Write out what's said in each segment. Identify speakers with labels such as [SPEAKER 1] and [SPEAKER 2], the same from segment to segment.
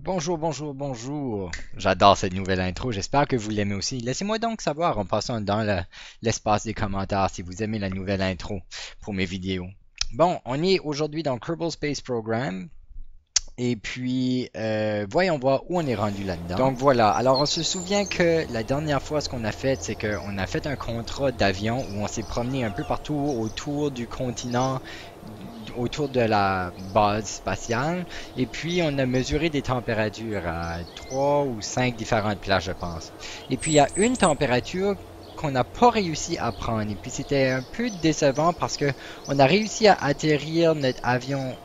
[SPEAKER 1] Bonjour, bonjour, bonjour. J'adore cette nouvelle intro. J'espère que vous l'aimez aussi. Laissez-moi donc savoir en passant dans l'espace des commentaires si vous aimez la nouvelle intro pour mes vidéos. Bon, on est aujourd'hui dans Kerbal Space Program. Et puis, voyons voir où on est rendu là-dedans. Donc voilà, alors on se souvient que la dernière fois, ce qu'on a fait, c'est qu'on a fait un contrat d'avion où on s'est promené un peu partout autour du continent, autour de la base spatiale, et puis on a mesuré des températures à 3 ou 5 différentes places, je pense. Et puis il y a une température qu'on n'a pas réussi à prendre, et puis c'était un peu décevant parce que on a réussi à atterrir notre avion,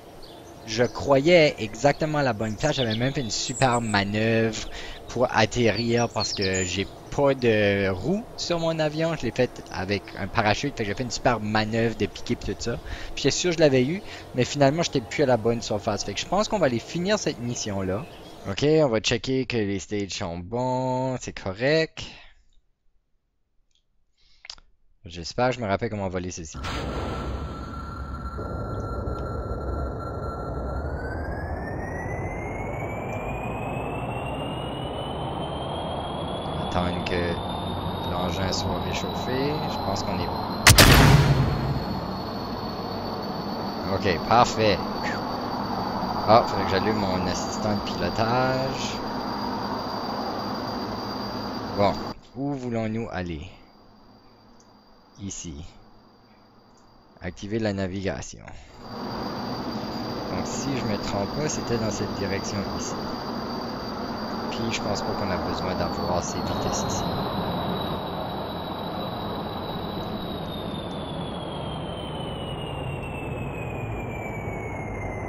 [SPEAKER 1] je croyais, exactement à la bonne place. J'avais même fait une super manœuvre pour atterrir parce que j'ai pas de roue sur mon avion. Je l'ai fait avec un parachute. Fait que j'ai fait une super manœuvre de piquer et tout ça. Puis j'étais sûr que je l'avais eu, mais finalement j'étais plus à la bonne surface. Fait que je pense qu'on va aller finir cette mission-là. Ok, on va checker que les stages sont bons, c'est correct. J'espère que je me rappelle comment voler ceci. Attendre que l'engin soit réchauffé. Je pense qu'on est... Ok, parfait. Ah, faudrait que j'allume mon assistant de pilotage. Bon, où voulons-nous aller? Ici. Activer la navigation. Donc si je me trompe pas, c'était dans cette direction ici. Puis je pense pas qu'on a besoin d'avoir ces vitesses ici.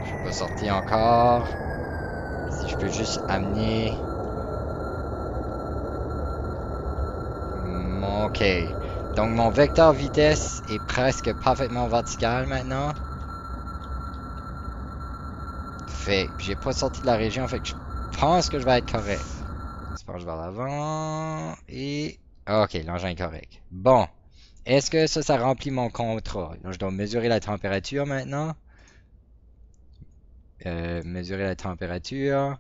[SPEAKER 1] Je peux pas sortir encore. Si je peux juste amener... Ok. Donc mon vecteur vitesse est presque parfaitement vertical maintenant. Fait que j'ai pas sorti de la région, fait que je pense que je vais être correct. J'espère que je vais vers l'avant. Et... Ok, l'engin est correct. Bon. Est-ce que ça remplit mon contrat? Donc, je dois mesurer la température maintenant. Mesurer la température.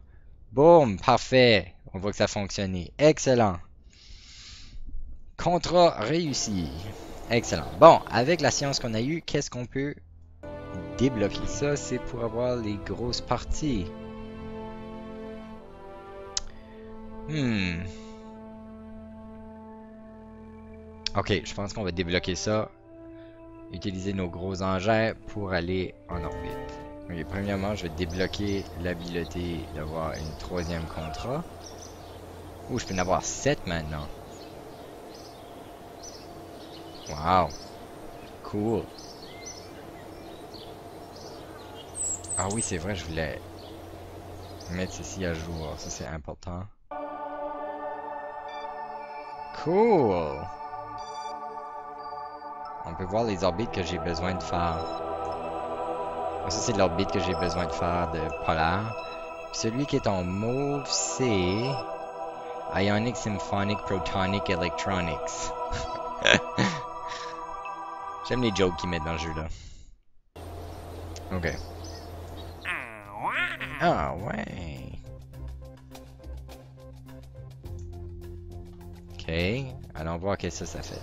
[SPEAKER 1] Boum, parfait. On voit que ça a fonctionné. Excellent. Contrat réussi. Excellent. Bon, avec la science qu'on a eue, qu'est-ce qu'on peut débloquer? Ça, c'est pour avoir les grosses parties. Ok, je pense qu'on va débloquer ça. Utiliser nos gros engins pour aller en orbite. Ok, premièrement, je vais débloquer l'habileté d'avoir une troisième contrat. Ouh, je peux en avoir 7 maintenant. Wow. Cool. Ah oui, c'est vrai, je voulais mettre ceci à jour. Ça, c'est important. Cool. On peut voir les orbites que j'ai besoin de faire. Ça, c'est l'orbite que j'ai besoin de faire de polaire. Puis celui qui est en mauve, c'est... Ionic, Symphonic, Protonic, Electronics. J'aime les jokes qu'ils mettent dans le jeu là. Ok. Ah ouais. Ok. Allons voir qu'est-ce que ça fait.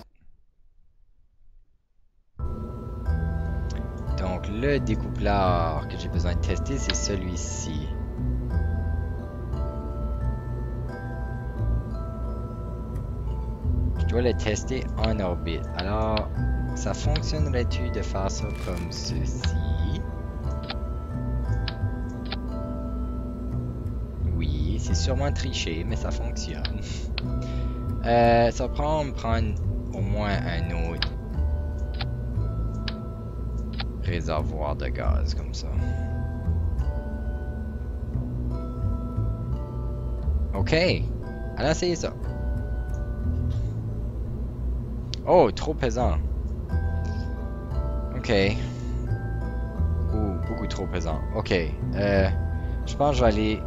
[SPEAKER 1] Donc le découpleur que j'ai besoin de tester, c'est celui-ci. Je dois le tester en orbite. Alors, ça fonctionnerait-tu de faire ça comme ceci? Oui, c'est sûrement triché, mais ça fonctionne. Ça prend me prendre au moins un autre réservoir de gaz comme ça. Ok, allons essayer ça. Oh, trop pesant. Ok. Ouh, beaucoup trop pesant. Ok. Je pense que je vais aller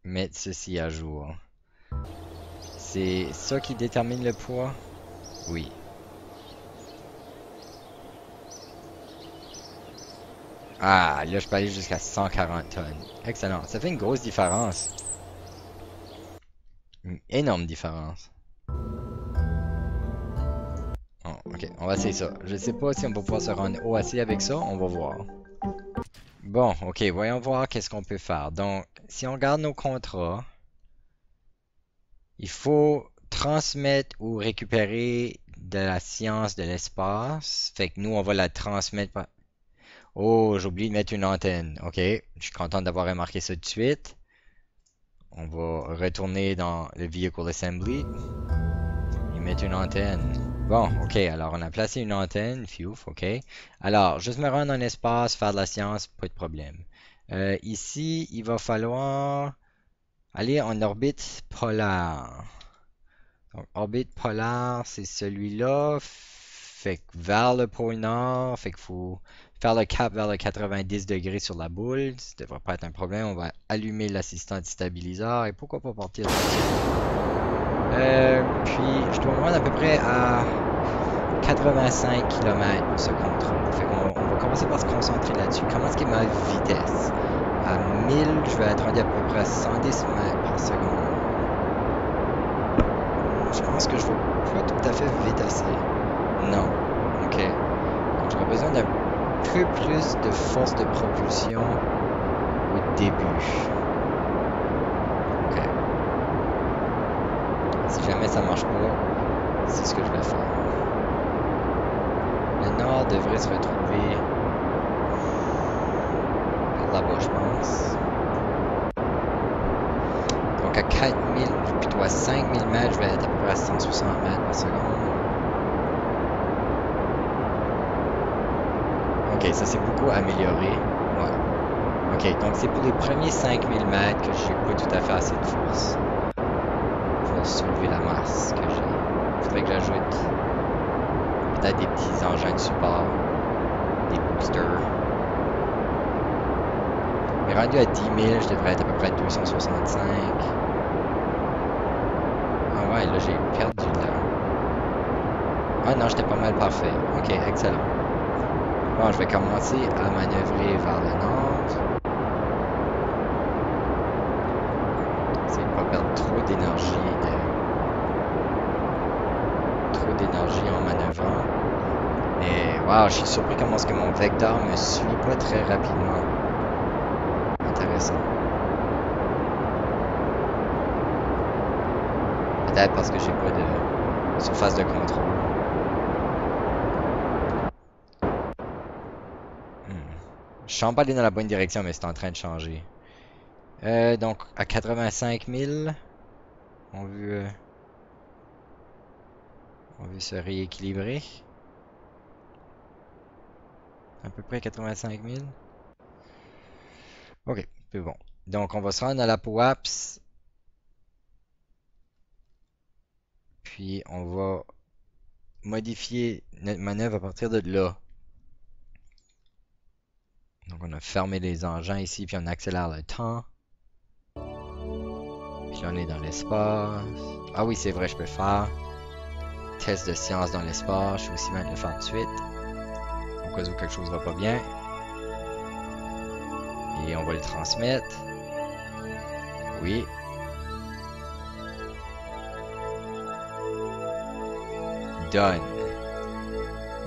[SPEAKER 1] mettre ceci à jour. C'est ça qui détermine le poids? Oui. Ah, là, je peux aller jusqu'à 140 tonnes. Excellent. Ça fait une grosse différence. Une énorme différence. Oh, ok, on va essayer ça. Je sais pas si on va pouvoir se rendre haut assez avec ça. On va voir. Bon, ok, voyons voir qu'est-ce qu'on peut faire. Donc, si on regarde nos contrats, il faut transmettre ou récupérer de la science de l'espace. Fait que nous, on va la transmettre. Oh, j'ai oublié de mettre une antenne. Ok, je suis content d'avoir remarqué ça tout de suite. On va retourner dans le Vehicle Assembly et mettre une antenne. Bon, ok, alors on a placé une antenne, fiouf, ok. Alors, juste me rendre en espace, faire de la science, pas de problème. Ici, il va falloir aller en orbite polaire. Donc, orbite polaire, c'est celui-là. Fait que vers le pôle Nord, fait qu'il faut faire le cap vers le 90 degrés sur la boule. Ça devrait pas être un problème. On va allumer l'assistant stabiliseur et pourquoi pas partir là-dessus. Puis, je dois me rendre à peu près à 85 km pour ce contrôle. Fait qu'on va commencer par se concentrer là-dessus. Comment est-ce qu'est ma vitesse? À 1000, je vais être rendu à peu près à 110 mètres par seconde. Je pense que je vais pas tout à fait vite assez. Non. Ok. Donc j'aurais besoin d'un peu plus de force de propulsion au début. Ok. Si jamais ça marche pas, c'est ce que je vais faire. Le nord devrait se retrouver par là-bas, je pense. Donc à 4000, plutôt à 5000 mètres, je vais être à peu près à 160 mètres par seconde. Ok, ça s'est beaucoup amélioré. Ouais. Ok, donc c'est pour les premiers 5000 mètres que j'ai pas tout à fait assez de force pour soulever la masse que j'ai. Faudrait que j'ajoute peut-être des petits engins de support, des boosters. Mais rendu à 10 000, je devrais être à peu près à 265. Ah ouais, là j'ai perdu là. Ah non, j'étais pas mal parfait. Ok, excellent. Bon, je vais commencer à manœuvrer vers le nord. Essayer de pas perdre trop d'énergie en manœuvrant. Mais wow, je suis surpris comment est-ce que mon vecteur me suit pas très rapidement. Intéressant. Peut-être parce que j'ai pas de surface de contrôle. Je sens pas aller dans la bonne direction, mais c'est en train de changer. Donc, à 85 000, on veut se rééquilibrer. À peu près 85 000. Ok, c'est bon. Donc, on va se rendre à l'Apoapse. Puis, on va modifier notre manœuvre à partir de là. Donc, on a fermé les engins ici, puis on accélère le temps. Puis là, on est dans l'espace. Ah oui, c'est vrai, je peux faire. Test de science dans l'espace. Je vais aussi mettre le faire tout de suite. Au cas où quelque chose va pas bien. Et on va le transmettre. Oui. Done.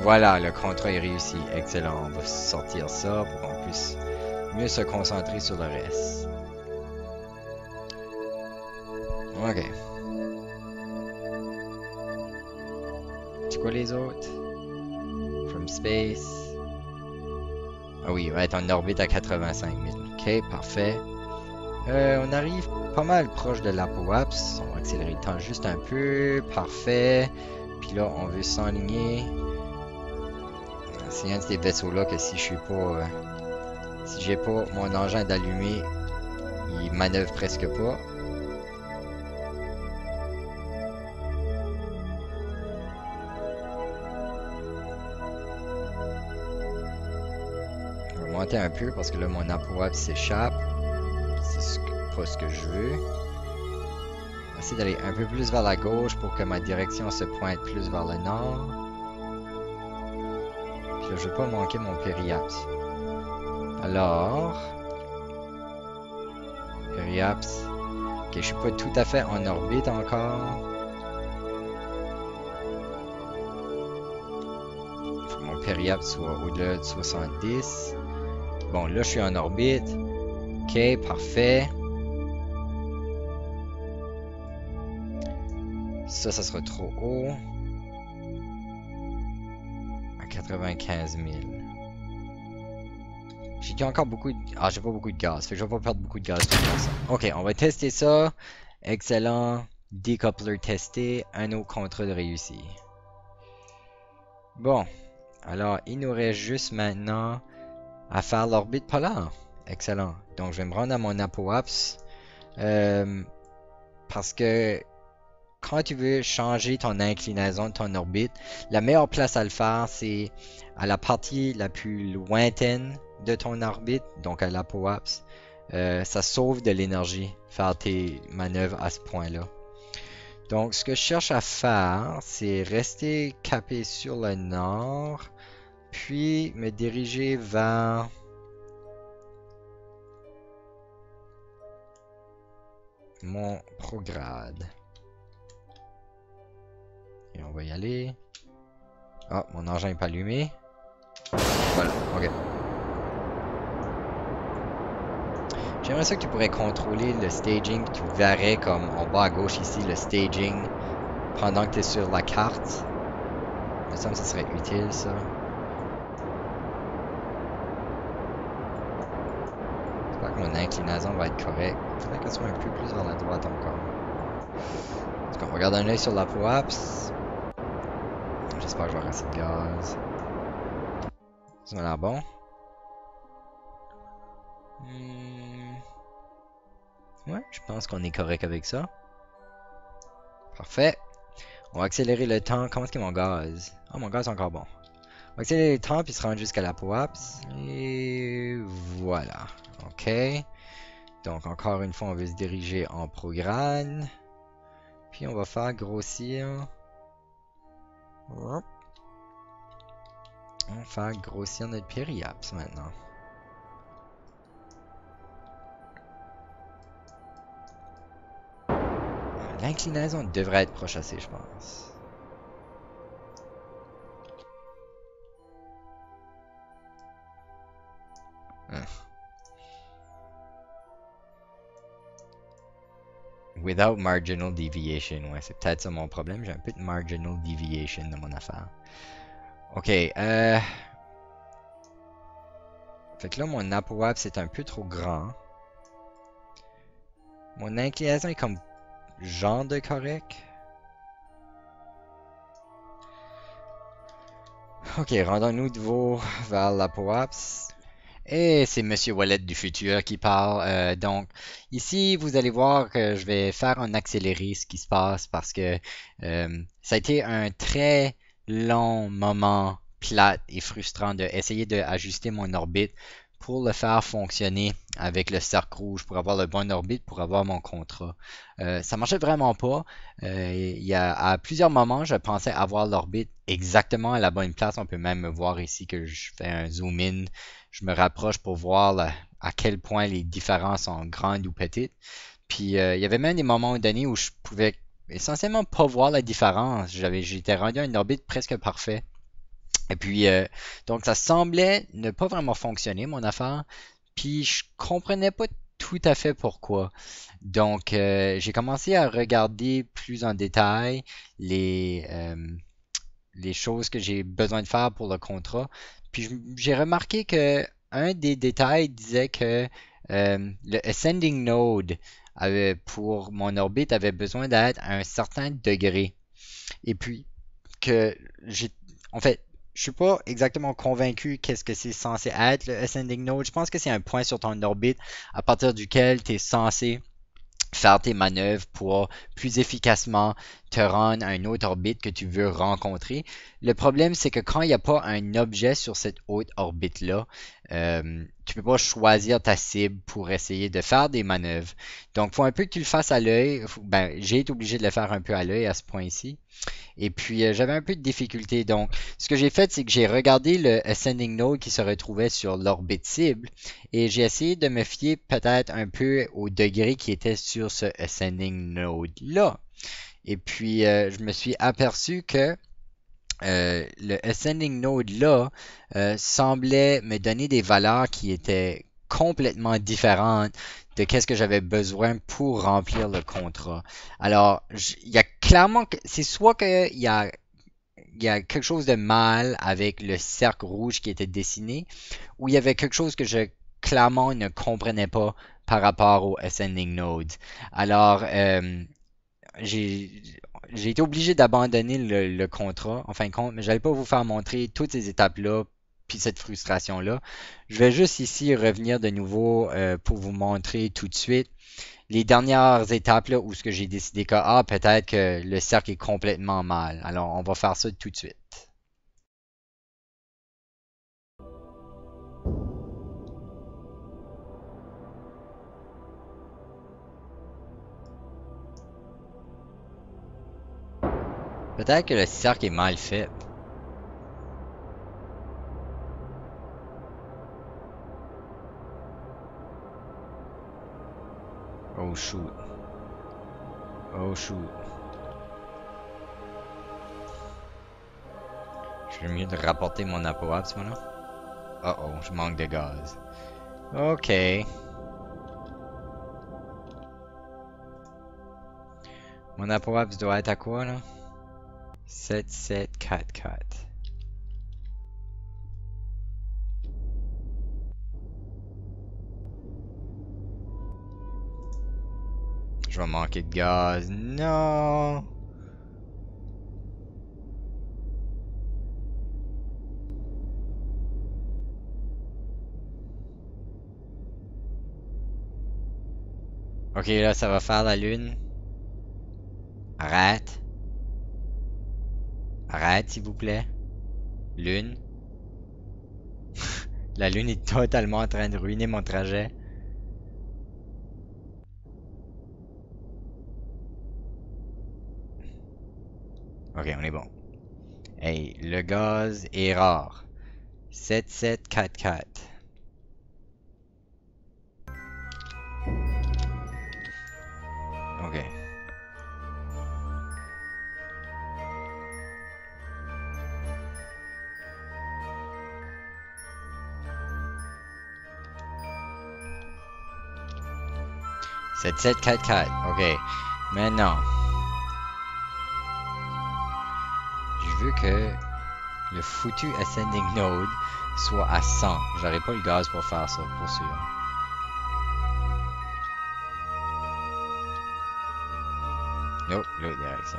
[SPEAKER 1] Voilà, le contrat est réussi. Excellent. On va sortir ça pour qu'on puisse mieux se concentrer sur le reste. Ok. C'est quoi les autres? From space. Ah oui, on va être en orbite à 85 000. Ok, parfait. On arrive pas mal proche de l'Apoapse. On va accélérer le temps juste un peu. Parfait. Puis là, on veut s'enligner. C'est un de ces vaisseaux-là que si je suis pas... si j'ai pas mon engin d'allumer, il manœuvre presque pas. On va monter un peu parce que là, mon Apoapse s'échappe. C'est pas ce que je veux. On va essayer d'aller un peu plus vers la gauche pour que ma direction se pointe plus vers le nord. Puis là, je veux pas manquer mon périapse. Alors, périapse. Ok, je suis pas tout à fait en orbite encore. Faut que mon périapse soit au-delà de 70. Bon, là, je suis en orbite. Ok, parfait. Ça sera trop haut. À 95 000. J'ai encore beaucoup de... Ah, j'ai pas beaucoup de gaz. Fait que je vais pas perdre beaucoup de gaz pour faire ça. Ok, on va tester ça. Excellent. Decoupler testé. Un autre contrat de réussi. Bon. Alors, il nous reste juste maintenant à faire l'orbite polaire. Excellent. Donc, je vais me rendre à mon apoapse. Parce que quand tu veux changer ton inclinaison de ton orbite, la meilleure place à le faire, c'est à la partie la plus lointaine de ton orbite, donc à l'apoapse. Ça sauve de l'énergie, faire tes manœuvres à ce point-là. Donc, ce que je cherche à faire, c'est rester capé sur le nord, puis me diriger vers... mon prograde. Et on va y aller. Ah, mon engin n'est pas allumé. Voilà, ok. J'aimerais ça que tu pourrais contrôler le staging. Tu verrais comme en bas à gauche ici le staging pendant que tu es sur la carte. Il me semble que ça serait utile ça. J'espère que mon inclinaison va être correcte. Il faudrait qu'elle soit un peu plus vers la droite encore. En tout cas, on va garder un œil sur l'apoapse. J'espère que je vais avoir assez de gaz. Ça m'a l'air bon. Ouais, je pense qu'on est correct avec ça. Parfait. On va accélérer le temps. Comment est-ce que mon gaz? Ah, mon gaz est encore bon. On va accélérer le temps puis se rendre jusqu'à l'apoapse. Et voilà. Ok. Donc, encore une fois, on veut se diriger en prograde. Puis, on va faire grossir. On va faire grossir notre périapse maintenant. L'inclinaison devrait être proche assez, je pense. Without marginal deviation. Ouais, c'est peut-être ça mon problème. J'ai un peu de marginal deviation dans mon affaire. Ok, Fait que là, mon apoapse est un peu trop grand. Mon inclinaison est comme genre de correct. Ok, rendons-nous de nouveau vers l'apoapse. Et c'est Monsieur Wallet du futur qui parle. Donc, ici, vous allez voir que je vais faire un accéléré ce qui se passe parce que ça a été un très long moment plate et frustrant de essayer d'ajuster mon orbite pour le faire fonctionner avec le cercle rouge, pour avoir le bon orbite, pour avoir mon contrat. Ça marchait vraiment pas. À plusieurs moments, je pensais avoir l'orbite exactement à la bonne place. On peut même voir ici que je fais un zoom in. Je me rapproche pour voir à quel point les différences sont grandes ou petites. Puis il y avait même des moments donnés où je pouvais essentiellement pas voir la différence. J'étais rendu à une orbite presque parfait. Et puis donc ça semblait ne pas vraiment fonctionner mon affaire. Puis je comprenais pas tout à fait pourquoi. Donc j'ai commencé à regarder plus en détail les choses que j'ai besoin de faire pour le contrat. Puis j'ai remarqué que un des détails disait que le ascending node pour mon orbite avait besoin d'être à un certain degré. Et puis que en fait, je suis pas exactement convaincu qu'est-ce que c'est censé être le ascending node. Je pense que c'est un point sur ton orbite à partir duquel tu es censé faire tes manœuvres pour plus efficacement te rendre à une autre orbite que tu veux rencontrer. Le problème, c'est que quand il n'y a pas un objet sur cette haute orbite-là, tu peux pas choisir ta cible pour essayer de faire des manœuvres. Donc, il faut un peu que tu le fasses à l'œil. Ben, j'ai été obligé de le faire un peu à l'œil à ce point-ci. Et puis j'avais un peu de difficulté. Donc, ce que j'ai fait, c'est que j'ai regardé le ascending node qui se retrouvait sur l'orbite cible et j'ai essayé de me fier peut-être un peu au degré qui était sur ce ascending node-là. Et puis, je me suis aperçu que le ascending node là semblait me donner des valeurs qui étaient complètement différentes de qu'est-ce que j'avais besoin pour remplir le contrat. Alors, il y a clairement que c'est soit il y a quelque chose de mal avec le cercle rouge qui était dessiné, ou il y avait quelque chose que je clairement ne comprenais pas par rapport au ascending node. Alors, j'ai j'ai été obligé d'abandonner le contrat, en fin de compte, mais j'allais pas vous faire montrer toutes ces étapes-là, puis cette frustration-là. Je vais juste ici revenir de nouveau pour vous montrer tout de suite les dernières étapes là où ce que j'ai décidé que peut-être que le cercle est complètement mal. Alors on va faire ça tout de suite. Peut-être que le cercle est mal fait. Oh shoot. Oh shoot. Je vais mieux de rapporter mon apoapse maintenant. Oh oh, je manque de gaz. Ok. Mon apoapse doit être à quoi là? 7744. Je vais manquer de gaz. Non! Ok, là, ça va faire la lune. Arrête. Arrête, s'il vous plaît. Lune. La lune est totalement en train de ruiner mon trajet. Ok, on est bon. Hey, le gaz est rare. 7744. Ok. Sept sept quatre quatre. Ok. Maintenant. Je veux que le foutu ascending node soit à 100. J'aurai pas le gaz pour faire ça, pour sûr. Non, l'autre direction.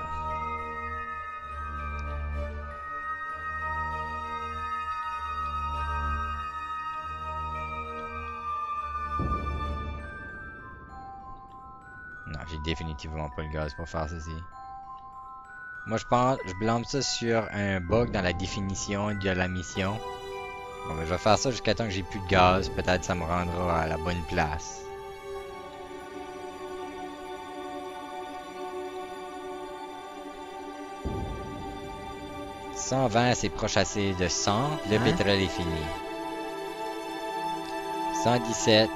[SPEAKER 1] Non, j'ai définitivement pas le gaz pour faire ceci. Moi, je blâme ça sur un bug dans la définition de la mission. Bon, ben, je vais faire ça jusqu'à temps que j'ai plus de gaz. Peut-être ça me rendra à la bonne place. « 120, c'est proche assez de 100. Le pétrole est fini. 117.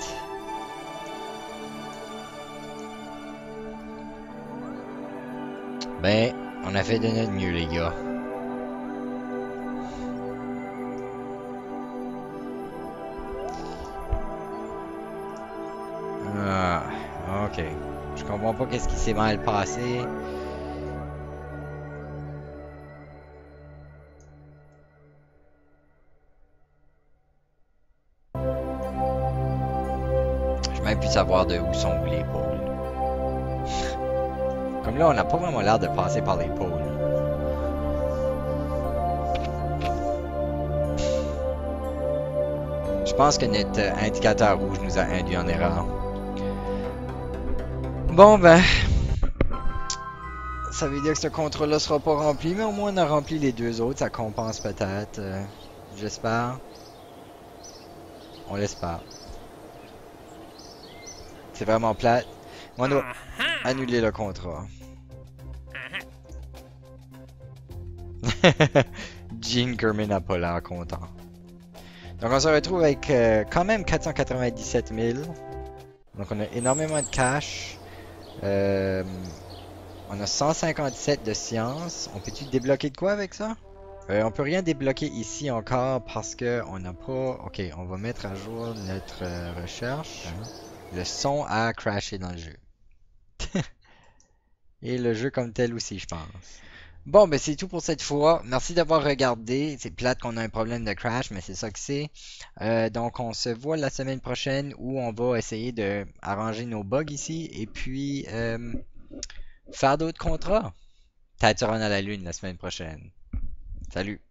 [SPEAKER 1] Ben, on a fait de notre mieux, les gars. Ah, ok. Je comprends pas qu'est-ce qui s'est mal passé. Je même plus savoir de où sont les pôles. Comme là, on n'a pas vraiment l'air de passer par les pôles. Je pense que notre indicateur rouge nous a induit en erreur. Bon ben, ça veut dire que ce contrat-là sera pas rempli, mais au moins on a rempli les deux autres, ça compense peut-être. J'espère. On l'espère. C'est vraiment plate. On doit annuler le contrat. Gene Kerman n'a pas l'air content. Donc on se retrouve avec quand même 497 000. Donc on a énormément de cash. Euh, on a 157 de science. On peut-tu débloquer de quoi avec ça? On peut rien débloquer ici encore parce que on n'a pas... Ok, on va mettre à jour notre recherche. Le son a crashé dans le jeu. Et le jeu comme tel aussi, je pense. Bon, ben c'est tout pour cette fois. Merci d'avoir regardé. C'est plate qu'on a un problème de crash, mais c'est ça que c'est. Donc, on se voit la semaine prochaine où on va essayer de arranger nos bugs ici et puis faire d'autres contrats. Peut-être se rendre à la Lune la semaine prochaine. Salut!